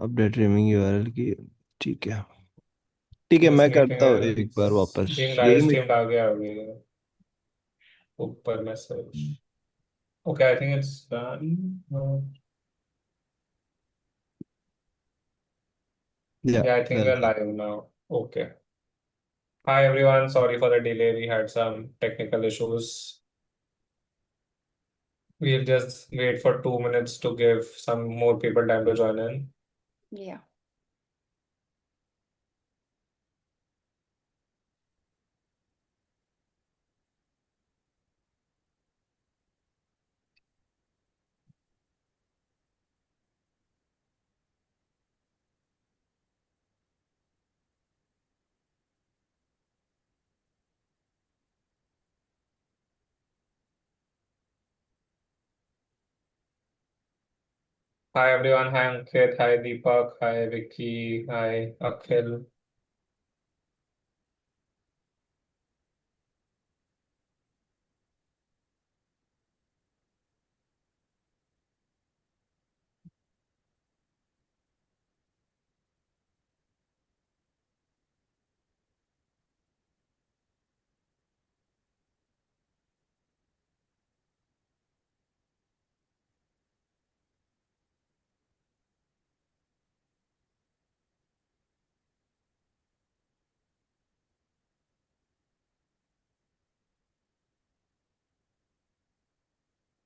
Update rhyming URL की। ठीक है। ठीक है, दिस मैं मीटिंग करता हूँ एक बार इज वापस। बीइंग यही लाइव मैं। स्ट्रीम्ड आ गया अभी ऊपर message. Okay, I think it's done. या Yeah, I think we're welcome. live now. Okay. Hi everyone, sorry for the delay. We had some technical issues. We'll just wait for 2 minutes to give some more people time to join in. Yeah. Hi everyone, hi Ankit, hi Deepak, hi Vicky, hi Akhil.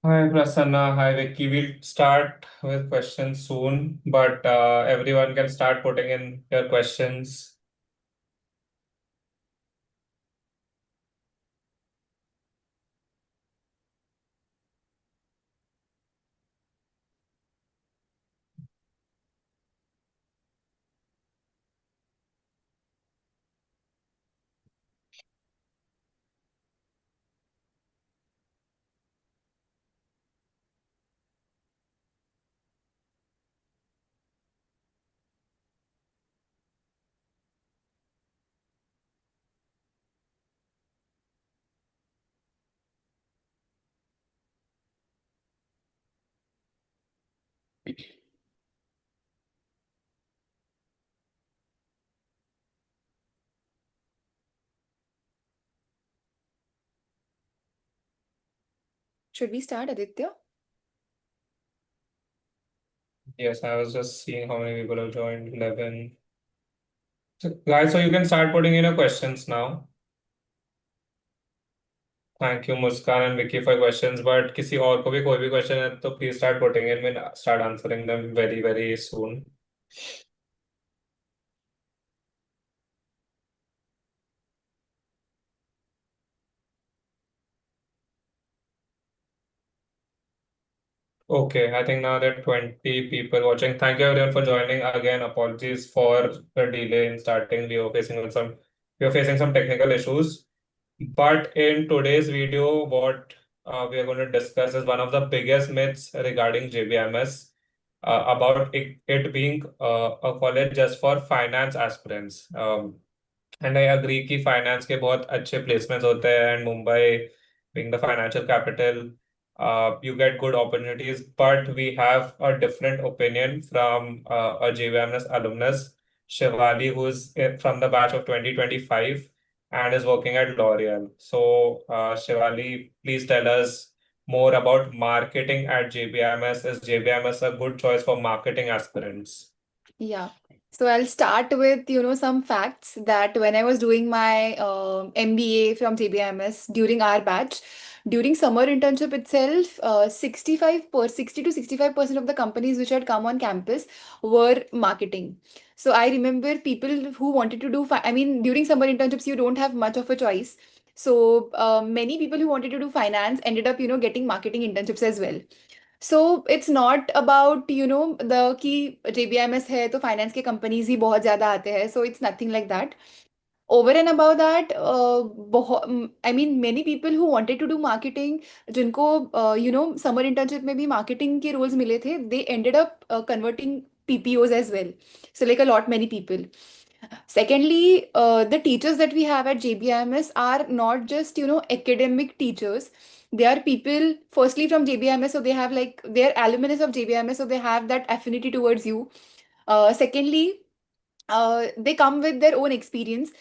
Hi Prasanna, hi Vicky. We'll start with questions soon, but everyone can start putting in your questions. Should we start, Aditya? Yes, I was just seeing how many people have joined. 11. So, guys, so you can start putting in your questions now. Thank you, Muskan and Vicky, for questions. But किसी और को भी कोई भी question है तो please start putting in. We'll start answering them very, very soon. Okay, I think now there are 20 people watching. Thank you everyone for joining. Again, apologies for the delay in starting. We were facing some technical issues. But in today's video, what we are going to discuss is one of the biggest myths regarding JBIMS, about it being a college just for finance aspirants. And I agree कि finance के बहुत अच्छे placements होते हैं and Mumbai being the financial capital, you get good opportunities, but we have a different opinion from a JBIMS alumnus, Shivali, who's from the batch of 2025 and is working at L'Oreal. So, Shivali, please tell us more about marketing at JBIMS. Is JBIMS a good choice for marketing aspirants? Yeah. So I'll start with, some facts that when I was doing my MBA from JBIMS during our batch, during summer internship itself, 60 to 65% of the companies which had come on campus were marketing. So I remember people who wanted to do, I mean, during summer internships, you don't have much of a choice. So many people who wanted to do finance ended up, getting marketing internships as well. So it's not about, the कि JBIMS है तो finance के companies ही बहुत ज्यादा आते हैं. So it's nothing like that. Over and above that, बहुत I mean many people who wanted to do marketing, जिनको समर इंटर्नशिप में भी मार्केटिंग के रोल्स मिले थे, they ended up converting PPOs as well. So like a lot many people. Secondly, the teachers that we have at JBIMS are not just, academic teachers. They are people, firstly, from JBIMS, so they have like, they're alumnus of JBIMS, so they have that affinity towards you. Secondly, they come with their own experience.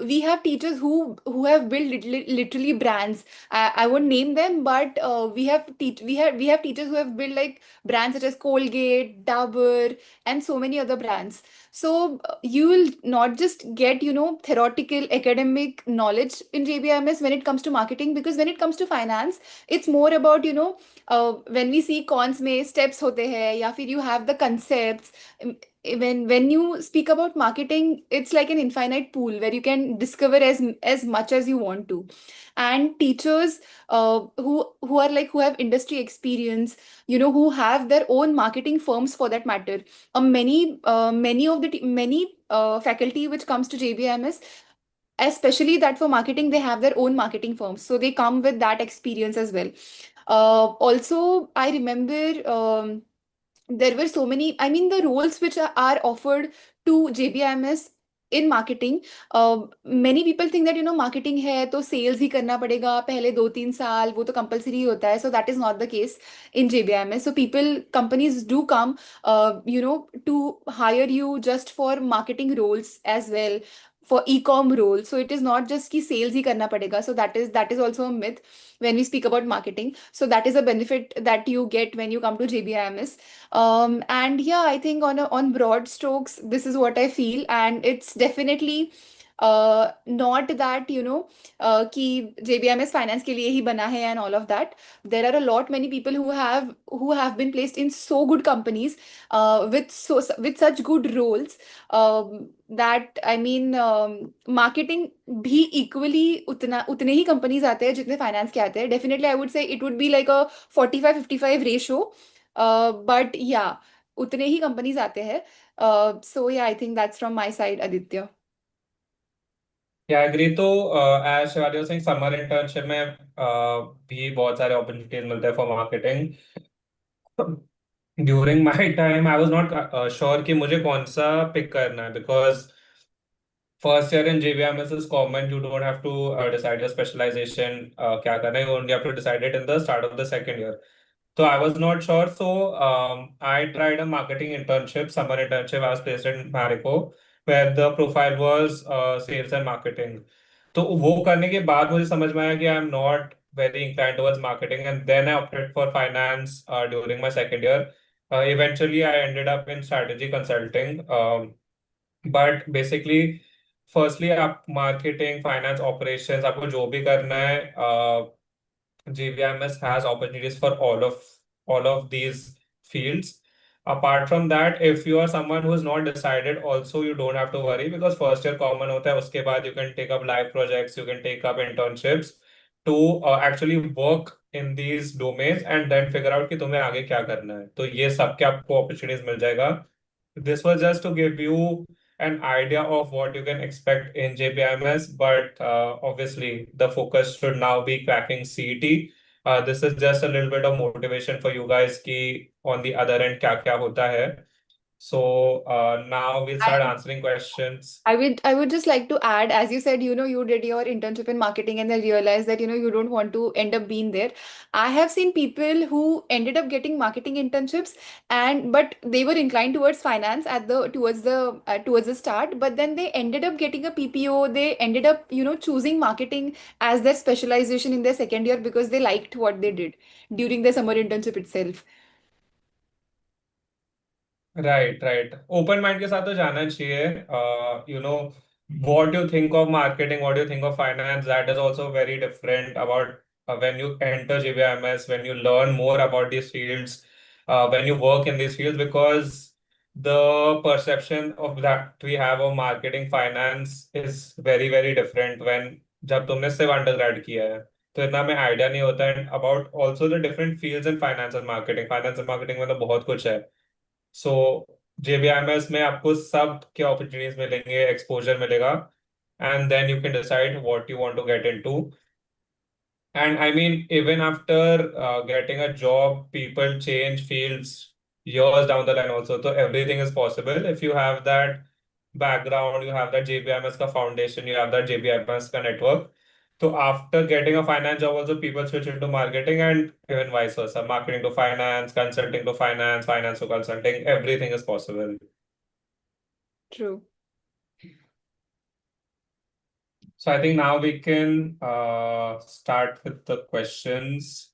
We have teachers who have built literally brands. I won't name them, but we have teachers who have built like brands such as Colgate, Dabur, and so many other brands. So you will not just get theoretical academic knowledge in JBIMS when it comes to marketing, because when it comes to finance, it's more about when we see cons में steps होते हैं, या फिर you have the concepts. When you speak about marketing, it's like an infinite pool where you can discover as much as you want to. And teachers who are like, who have industry experience, who have their own marketing firms for that matter. Many of the faculty which comes to JBMS, especially that for marketing, they have their own marketing firms, so they come with that experience as well. Also, I remember there were so many, I mean, the roles which are offered to JBIMS in marketing. Many people think that marketing है तो sales ही करना पड़ेगा पहले 2-3 साल, वो तो compulsory होता है. So that is not the case in JBIMS. So companies do come to hire you just for marketing roles as well, for e-com roles. So it is not just कि sales ही करना पड़ेगा. So that is also a myth when we speak about marketing. So that is a benefit that you get when you come to JBIMS. And yeah, I think on broad strokes, this is what I feel, and it's definitely not that कि JBMS finance के लिए ही बना है and all of that. There are a lot many people who have been placed in so good companies with such good roles, that I mean, marketing भी equally उतने ही companies आते हैं जितने finance के आते हैं. Definitely I would say it would be like a 45-55 ratio. But yeah, उतने ही companies आते हैं. So yeah, I think that's from my side, Aditya. Yeah, I agree. तो as Shivali was saying, summer internship में भी बहुत सारे अपॉर्चुनिटीज मिलते हैं for marketing. During my time I was not sure कि मुझे कौन सा पिक करना है, because first year in JBIMS is common. You don't have to decide your specialization. क्या करना है, you only have to decide it in the start of the second year. So I was not sure. So I tried a marketing internship, summer internship. I was placed in Marico, where the profile was sales and marketing. तो वो करने के बाद मुझे समझ में आया कि I am not very inclined towards marketing, and then I opted for finance during my second year. Eventually, I ended up in strategy consulting. But basically, firstly आप मार्केटिंग, फाइनेंस, ऑपरेशंस, आपको जो भी करना है, JBIMS has opportunities for all of these fields. Apart from that, if you are someone who is not decided, also you don't have to worry, because first year common होता है. उसके बाद you can take up live projects, you can take up internships to actually work in these domains and then figure out कि तुम्हें आगे क्या करना है. तो ये सब के आपको opportunities मिल जाएगा. This was just to give you an idea of what you can expect in JBIMS, but obviously the focus should now be cracking CET. This is just a little bit of motivation for you guys ki on the other end kya kya hota hai. So now we'll start answering questions. I would just like to add, as you said, you did your internship in marketing and then realized that, you don't want to end up being there. I have seen people who ended up getting marketing internships, but they were inclined towards finance towards the start, but then they ended up getting a PPO. They ended up, choosing marketing as their specialization in their second year because they liked what they did during their summer internship itself. Right right, open mind के साथ तो जाना चाहिए. You know, what you think of marketing, what you think of finance, that is also very different about when you enter JBIMS, when you learn more about these fields, when you work in these fields, because the perception of that we have of marketing finance is very very different when जब तुमने सिर्फ undergrad किया है तो इतना में idea नहीं होता है about also the different fields in finance and marketing में तो बहुत कुछ है. सो JBIMS में आपको सब के अपॉर्चुनिटीज मिलेंगे, एक्सपोजर मिलेगा, and then you can decide what you want to get into. And I mean, even after getting a job, people change fields years down the line also. So everything is possible if you have that background, you have that JBIMS ka foundation, you have that JBIMS ka network. So after getting a finance job, also people switch into marketing and even vice versa. Marketing to finance, consulting to finance, finance to consulting, everything is possible. True. So I think now we can start with the questions.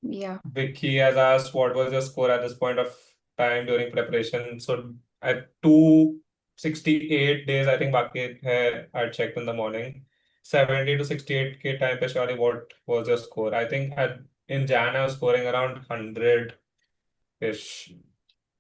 Yeah. Vicky has asked, what was your score at this point of time during preparation? So at 268 days, I think बाकी है, I checked in the morning. 70 to 68 K time पे surely what was your score? I think in Jan I was scoring around 100-ish.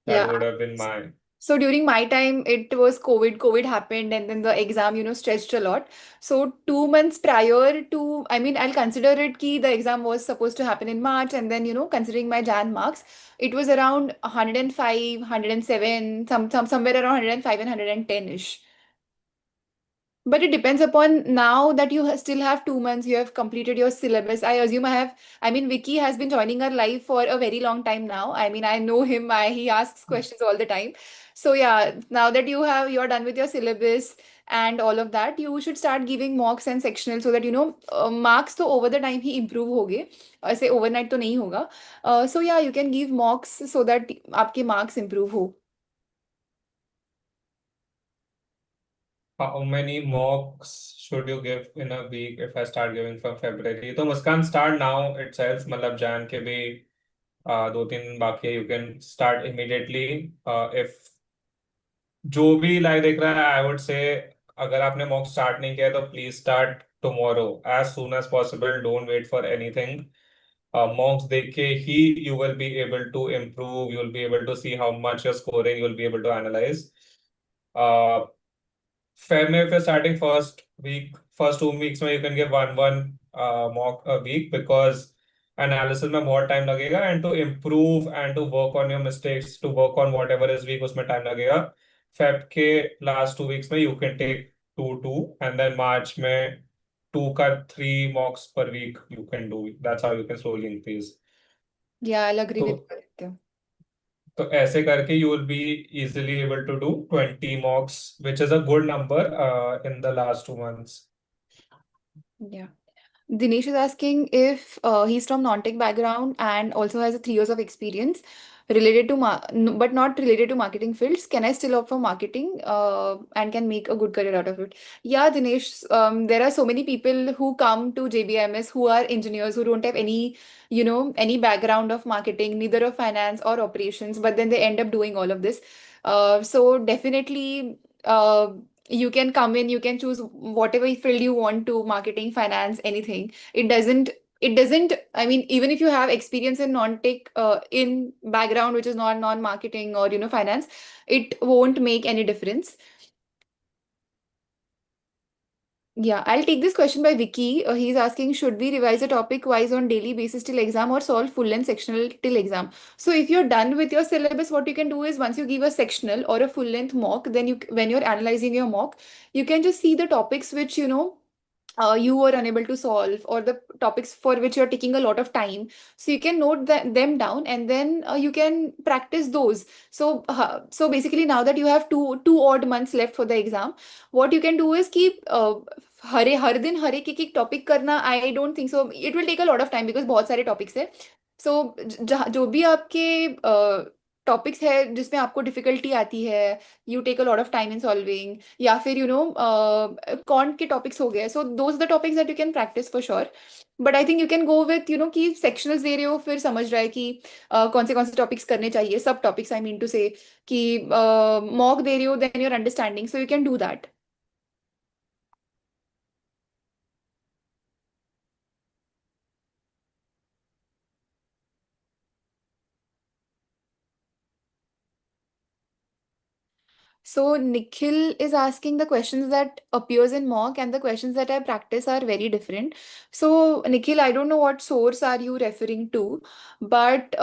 That Yeah. would have been my. So during my time, it was COVID. COVID happened, and then the exam, stretched a lot. So 2 months prior to, I mean, I'll consider it ki the exam was supposed to happen in March, and then considering my Jan marks, it was around 105, 107, somewhere around 105 and 110-ish. But it depends upon now that you still have 2 months, you have completed your syllabus. I assume I mean, Vicky has been joining our live for a very long time now. I mean, I know him, he asks questions all the time. So yeah, now that you're done with your syllabus and all of that, you should start giving mocks and sectional so that, marks to over the time he improve होगे. ऐसे overnight तो नहीं होगा. So yeah, you can give mocks so that आपके marks improve हो. How many mocks should you give in a week if I start giving from February? तो मुस्कान start now itself. मतलब Jan के भी 2-3 बाकी है. You can start immediately. If जो भी लाइव देख रहा है, आई वुड से अगर आपने मॉक स्टार्ट नहीं किया है तो please start tomorrow as soon as possible. Don't wait for anything. Mocks देख के ही you will be able to improve. You will be able to see how much your scoring. You will be able to analyse. Feb में if you're starting first 2 weeks में you can give one mock a week because analysis में बहुत time लगेगा and to improve and to work on your mistakes, to work on whatever is weak उसमें time लगेगा. Feb के last 2 weeks में you can take two and then March में 2 का 3 mocks per week you can do. That's how you can slowly increase. Yeah, I'll agree तो with you. तो ऐसे करके you will be easily able to do 20 mocks, which is a good number in the last 2 months. Yeah. Dinesh is asking if he's from non-tech background and also has 3 years of experience related to but not related to marketing fields. Can I still opt for marketing and can make a good career out of it? Yeah, Dinesh, there are so many people who come to JBIMS who are engineers who don't have any background of marketing, neither of finance or operations, but then they end up doing all of this. So definitely. You can come in, you can choose whatever field you want to, marketing, finance, anything. It doesn't, I mean, even if you have experience in non-tech in background, which is not non-marketing or finance, it won't make any difference. Yeah, I'll take this question by Vicky. He's asking, should we revise the topic wise on daily basis till exam or solve full and sectional till exam? So if you're done with your syllabus, what you can do is once you give a sectional or a full length mock, then when you're analyzing your mock, you can just see the topics which you were unable to solve or the topics for which you're taking a lot of time, so you can note them down and then you can practice those. So basically now that you have two odd months left for the exam, what you can do is keep हर दिन हर एक topic करना. I don't think so it will take a lot of time because बहुत सारे topics है. सो जो भी आपके topics है जिसमें आपको डिफिकल्टी आती है, you take a lot of time in solving, या फिर कौन के टॉपिक्स हो गए, so those the topics that you can practise for sure. But I think you can go with कि सेक्शनल्स दे रहे हो फिर समझ रहा है कि कौन से टॉपिक्स करने चाहिए, सब टॉपिक्स आई मीन टू से कि मॉक दे रहे हो then your understanding, so you can do that. So Nikhil is asking the questions that appears in mock and the questions that I practice are very different. So Nikhil, I don't know what source are you referring to, but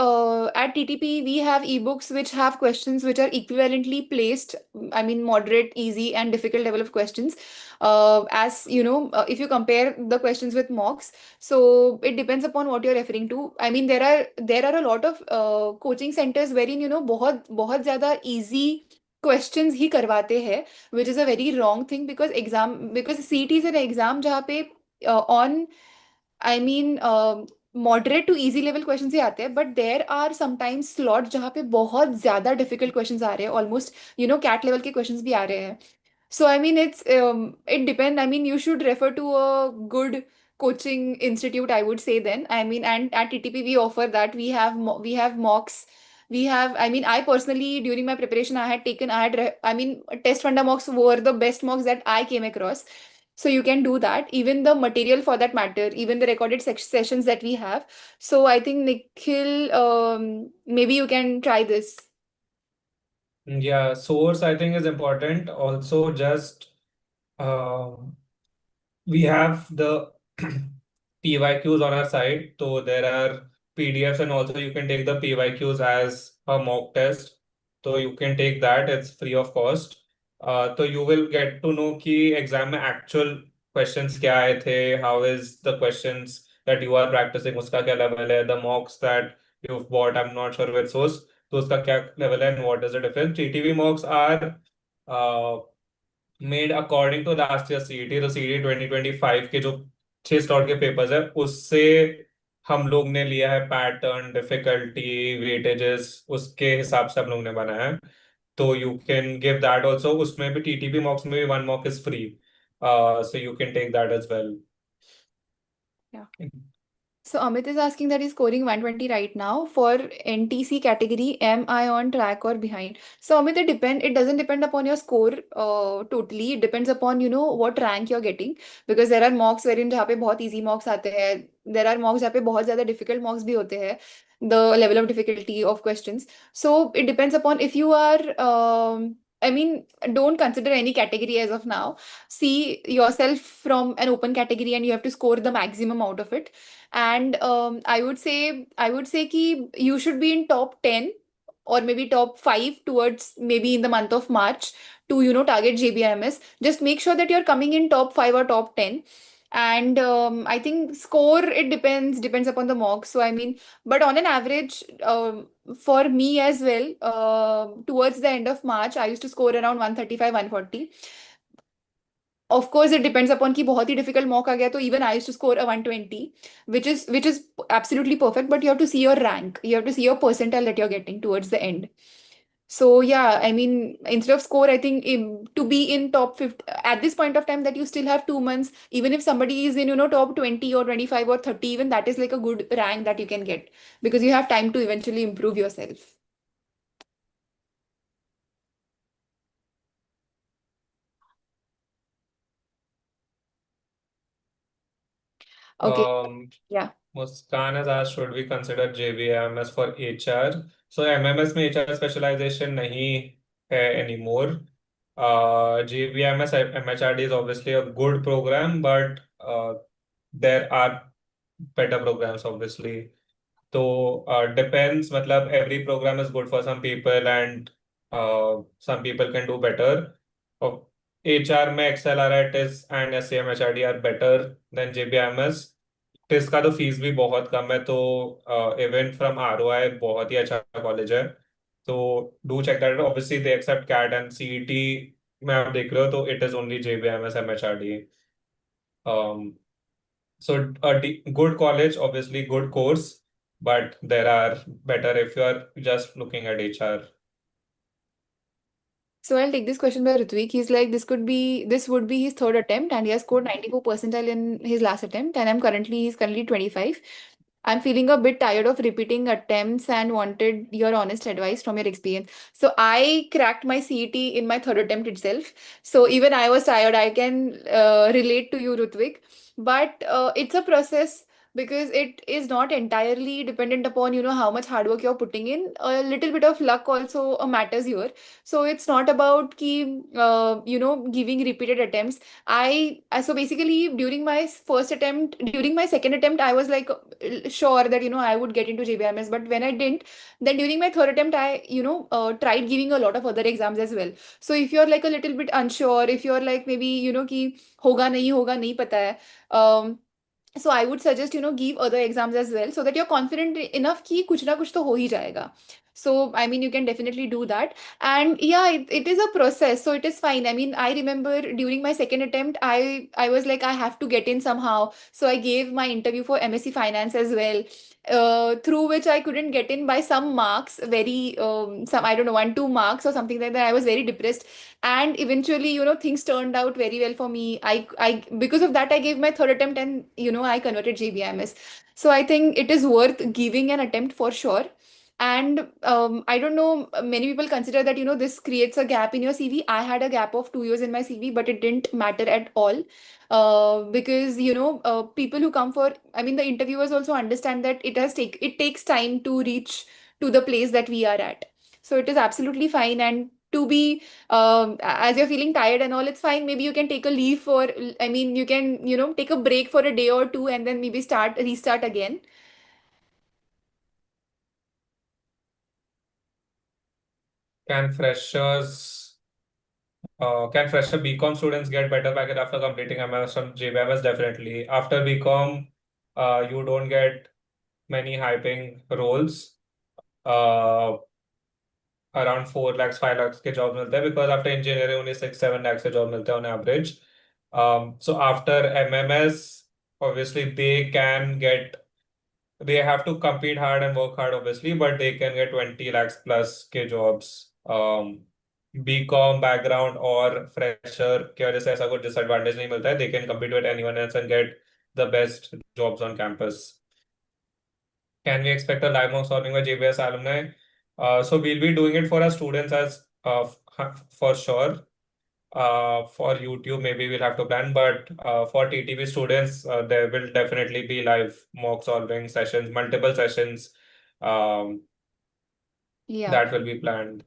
at TTP we have ebooks which have questions which are equivalently placed. I mean, moderate, easy, and difficult level of questions. As if you compare the questions with mocks, so it depends upon what you're referring to. I mean, there are a lot of coaching centers wherein बहुत बहुत ज़्यादा easy questions ही करवाते हैं, which is a very wrong thing because CET is an exam जहाँ पे on I mean moderate to easy level question ही आते हैं, but there are sometimes slot जहाँ पे बहुत ज्यादा डिफिकल्ट क्वेश्चंस आ रहे हैं, ऑलमोस्ट कैट लेवल के क्वेश्चंस भी आ रहे हैं. So I mean it depends. I mean you should refer to a good coaching institute, I would say then. I mean, and at TTP we offer that. We have mocks. We have, I mean, I personally during my preparation I had taken I mean test funda mocks were the best mocks that I came across. So you can do that. Even the material for that matter, even the recorded sessions that we have. So I think Nikhil, maybe you can try this. Yeah, source I think is important. Also, just um we have the PYQs on our site. So there are PDFs, and also you can take the PYQs as a mock test. So you can take that, it's free of cost. So you will get to know कि exam में actual questions क्या आए थे, how is the questions that you are practicing उसका क्या level है, the mocks that you've bought, I'm not sure which source, तो उसका क्या level है and what is the difference. TTV mocks are uh, made according to last year CET, तो CET 2025 के जो 6 स्लॉट के पेपर्स है उससे हम लोग ने लिया है पैटर्न, डिफिकल्टी, वेटेजेस, उसके हिसाब से हम लोग ने बनाया है. तो you can give that also. उसमें भी टीटीपी मॉक्स में भी one mock is free, so you can take that as well. Yeah. So Amit is asking that he's scoring 120 right now. For NTC category, am I on track or behind? So Amit, it doesn't depend upon your score totally. It depends upon, what rank you're getting. Because there are mocks wherein जहाँ पे बहुत easy mocks आते हैं. There are mocks जहाँ पे बहुत ज़्यादा difficult mocks भी होते हैं. The level of difficulty of questions. So it depends upon if you are, I mean, don't consider any category as of now. See yourself from an open category and you have to score the maximum out of it. And I would say कि you should be in top 10 or maybe top 5 towards maybe in the month of March to target JBIMS. Just make sure that you're coming in top 5 or top 10. And I think score, it depends upon the mock. So I mean, but on an average, for me as well, towards the end of March I used to score around 135 140. Of course it depends upon कि बहुत ही difficult mock आ गया तो even I used to score a 120, which is absolutely perfect, but you have to see your rank, you have to see your percentile that you're getting towards the end. So yeah, I mean, instead of score, I think to be in top 50 at this point of time, that you still have 2 months, even if somebody is in top 20 or 25 or 30, even that is like a good rank that you can get, because you have time to eventually improve yourself. Okay. Yeah. Muskan has asked, should we consider JBIMS for HR? So MMS में HR specialization नहीं है anymore. JBIMS MHRD is obviously a good program, but there are better programs obviously. तो depends, मतलब every program is good for some people and some people can do better. HR में XLR, TIS and SCMHRD are better than JBIMS. TISS का तो fees भी बहुत कम है, तो event from ROI बहुत ही अच्छा कॉलेज है. तो do check that. Obviously they accept CAT and CET में आप देख रहे हो तो it is only JBIMS MHRD. So a good college, obviously good course, but there are better if you are just looking at HR. So I'll take this question by Ritvik. He's like, this would be his third attempt, and he has scored 94 percentile in his last attempt, and he's currently 25. I'm feeling a bit tired of repeating attempts and wanted your honest advice from your experience. So I cracked my CET in my third attempt itself. So even I was tired. I can relate to you, Ritvik. But it's a process, because it is not entirely dependent upon how much hard work you're putting in. A little bit of luck also matters here. So it's not about giving repeated attempts. So basically during my second attempt, I was like sure that I would get into JBIMS, but when I didn't, then during my third attempt, I tried giving a lot of other exams as well. So if you're like a little bit unsure, if you're like maybe कि होगा नहीं पता है, so I would suggest give other exams as well, so that you're confident enough कि कुछ ना कुछ तो हो ही जाएगा. So, I mean, you can definitely do that. And yeah, it is a process, so it is fine. I mean, I remember during my second attempt, I was like, I have to get in somehow. So I gave my interview for MSc Finance as well, through which I couldn't get in by some marks, very some, I don't know, 1, 2 marks or something like that. I was very depressed, and eventually, things turned out very well for me. I because of that, I gave my third attempt, and I converted JBIMS. So I think it is worth giving an attempt for sure. And I don't know, many people consider that, this creates a gap in your CV. I had a gap of 2 years in my CV, but it didn't matter at all. Because, people who come for, I mean, the interviewers also understand that it takes time to reach to the place that we are at. So it is absolutely fine. And to be, as you're feeling tired and all, it's fine. Maybe you can take a leave for, I mean, you can, take a break for a day or two and then maybe restart again. Can freshers, can fresher BCom students get better package after completing MS from JBIMS? Definitely. After BCom, you don't get many hyping roles. Uh, Around 4 lakhs, 5 lakhs के jobs मिलते हैं because after engineering only 6, 7 lakhs के job मिलते हैं on average. So after MMS, obviously they have to compete hard and work hard obviously, but they can get 20 lakhs plus के jobs. BCom background और fresher की वजह से ऐसा कुछ disadvantage नहीं मिलता है. They can compete with anyone else and get the best jobs on campus. Can we expect a live mock solving by JBS alumni? So we'll be doing it for our students as for sure. For YouTube, maybe we'll have to plan, but for TTV students, there will definitely be live mock solving sessions, multiple sessions Yeah. that will be planned.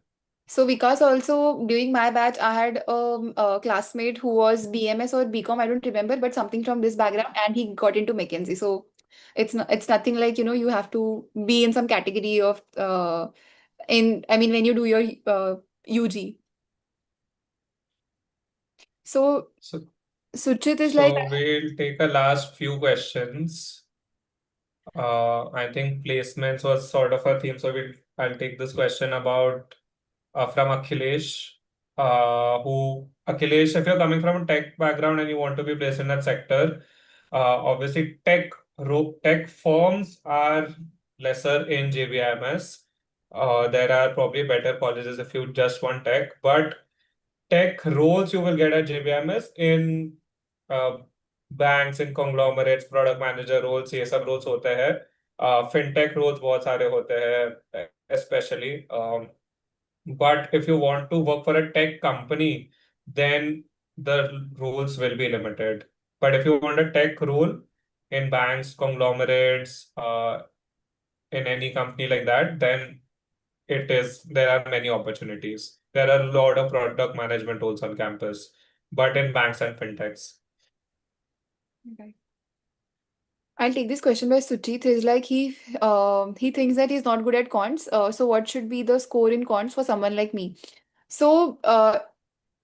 So because also during my batch, I had a classmate who was BMS or BCom, I don't remember, but something from this background, and he got into McKinsey. So it's nothing like, you have to be in some category of I mean, when you do your UG. So So, Suchit is like, so we'll take a last few questions. I think placements was sort of a theme, so I'll take this question about from Akhilesh. Akhilesh, if you're coming from a tech background and you want to be placed in that sector, obviously tech firms are lesser in JBIMS. There are probably better colleges if you just want tech, but tech roles you will get at JBIMS in uh, banks, in conglomerates, product manager roles, ये सब roles होते हैं. Fintech roles बहुत सारे होते हैं, especially. But if you want to work for a tech company, then the roles will be limited. But if you want a tech role in banks, conglomerates, in any company like that, then there are many opportunities. There are a lot of product management roles on campus, but in banks and fintechs. okay. I'll take this question by Suchit. He's like he thinks that he's not good at cons. So what should be the score in cons for someone like me? So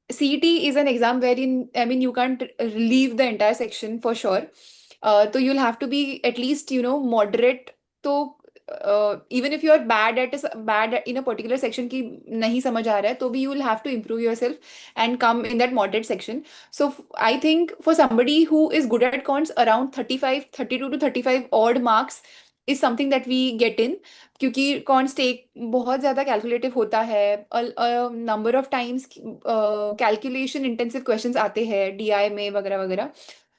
CET is an exam wherein, I mean, you can't leave the entire section for sure. So you'll have to be at least, moderate. So even if you're bad in a particular section ki nahi samajh aa raha hai, to bhi you will have to improve yourself and come in that moderate section. So I think for somebody who is good at cons, around 35, 32 to 35 odd marks is something that we get in. क्योंकि cons take बहुत ज़्यादा calculative होता है, number of times calculation intensive questions आते हैं DI में वगैरह वगैरह.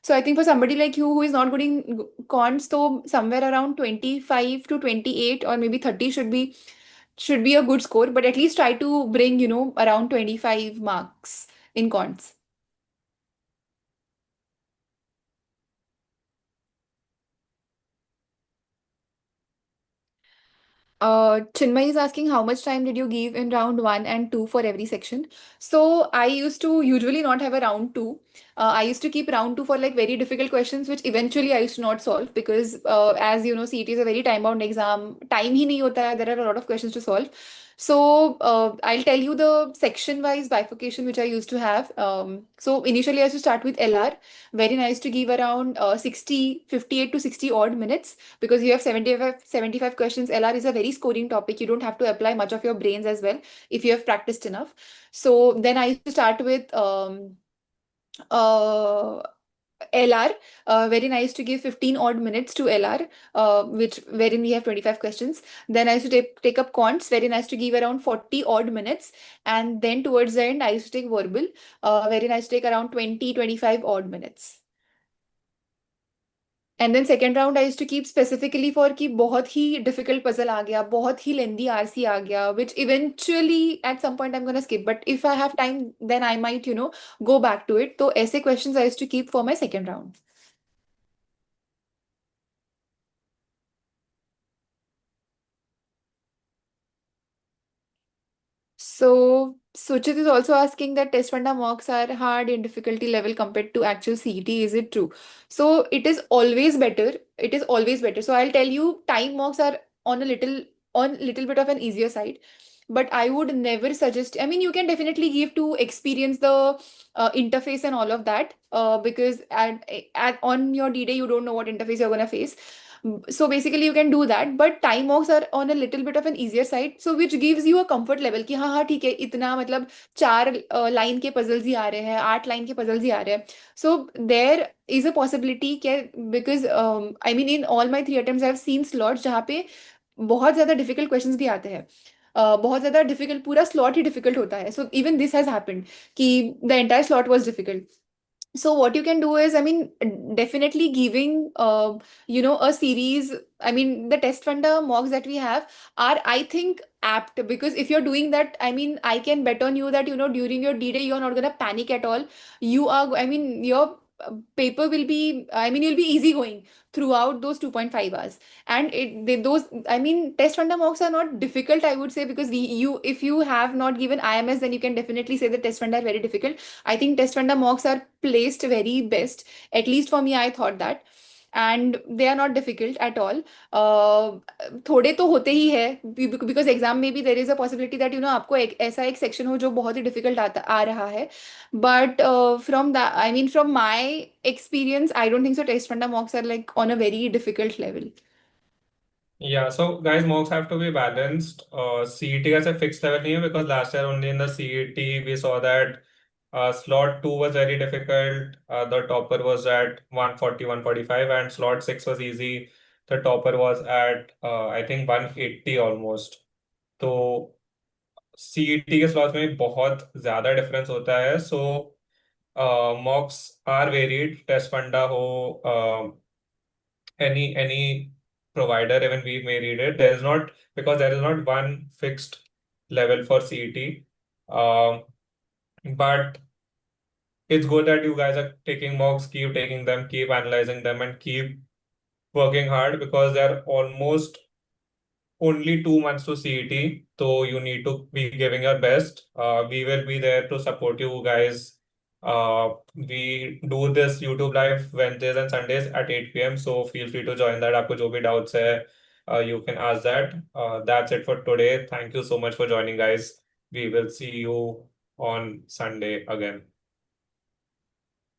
So I think for somebody like you who is not good in cons, so somewhere around 25 to 28 or maybe 30 should be a good score, but at least try to bring, around 25 marks in cons. Chinmay is asking how much time did you give in round 1 and 2 for every section? So I used to usually not have a round 2. I used to keep round 2 for like very difficult questions, which eventually I used to not solve because, as you know, CET is a very time-bound exam. Time ही नहीं होता है. There are a lot of questions to solve. So I'll tell you the section-wise bifurcation which I used to have. So initially I used to start with LR, wherein I used to give around 58 to 60 odd minutes because you have 75 questions. LR is a very scoring topic. You don't have to apply much of your brains as well if you have practiced enough. So then I used to start with uh, LR, wherein I used to give 15 odd minutes to LR, which wherein we have 25 questions. Then I used to take up cons, wherein I used to give around 40 odd minutes. And then towards the end, I used to take verbal, wherein I used to take around 25 odd minutes. And then second round I used to keep specifically for कि बहुत ही difficult puzzle आ गया, बहुत ही lengthy RC आ गया, which eventually at some point I'm gonna skip. But if I have time, then I might, go back to it. तो ऐसे questions I used to keep for my second round. So Suchit is also asking that test funda mocks are hard in difficulty level compared to actual CET. Is it true? So it is always better. It is always better. So I'll tell you, time mocks are on little bit of an easier side. But I would never suggest. I mean, you can definitely give to experience the interface and all of that. Because on your D-Day you don't know what interface you're gonna face. So basically you can do that, but time mocks are on a little bit of an easier side, so which gives you a comfort level कि हाँ हाँ ठीक है, इतना मतलब 4 line के puzzles ही आ रहे हैं, 8 लाइन के पजल्स ही आ रहे हैं. So there is a possibility कि because I mean in all my 3 attempts I have seen slots जहाँ पे बहुत ज्यादा डिफिकल्ट क्वेश्चंस भी आते हैं. बहुत ज्यादा डिफिकल्ट, पूरा स्लॉट ही डिफिकल्ट होता है. So even this has happened कि the entire slot was difficult. So what you can do is, I mean, definitely giving, a series. I mean, the test funder mocks that we have are, I think, apt, because if you're doing that, I mean, I can bet on you that, during your D-Day, you're not gonna panic at all. I mean, your paper will be, I mean, you'll be easygoing throughout those 2.5 hours. And I mean, test funder mocks are not difficult, I would say, because if you have not given IMS, then you can definitely say the test funder are very difficult. I think test funder mocks are placed very best. At least for me, I thought that. And they are not difficult at all. थोड़े तो होते ही है, because exam में भी there is a possibility that आपको ऐसा एक section हो जो बहुत ही डिफिकल्ट आ रहा है. But from that, I mean, from my experience, I don't think so test funder mocks are like on a very difficult level. Yeah, so guys, mocks have to be balanced. CET has a fixed level नहीं है because last year only in the CET we saw that slot 2 was very difficult. The topper was at 140, 145, and slot 6 was easy. The topper was at I think 180 almost. तो CET के slots में बहुत ज्यादा difference होता है. So mocks are varied. Test funda हो any provider, even we may read it. There is not, because there is not one fixed level for CET. But it's good that you guys are taking mocks, keep taking them, keep analyzing them, and keep working hard, because they're almost only 2 months to CET, so you need to be giving your best. We will be there to support you guys. We do this YouTube live Wednesdays and Sundays at 8 p.m. So feel free to join that. आपको जो भी doubts है, you can ask that. That's it for today. Thank you so much for joining, guys. We will see you on Sunday again.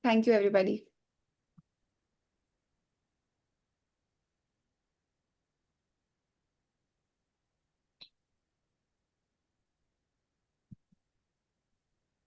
Thank you, everybody.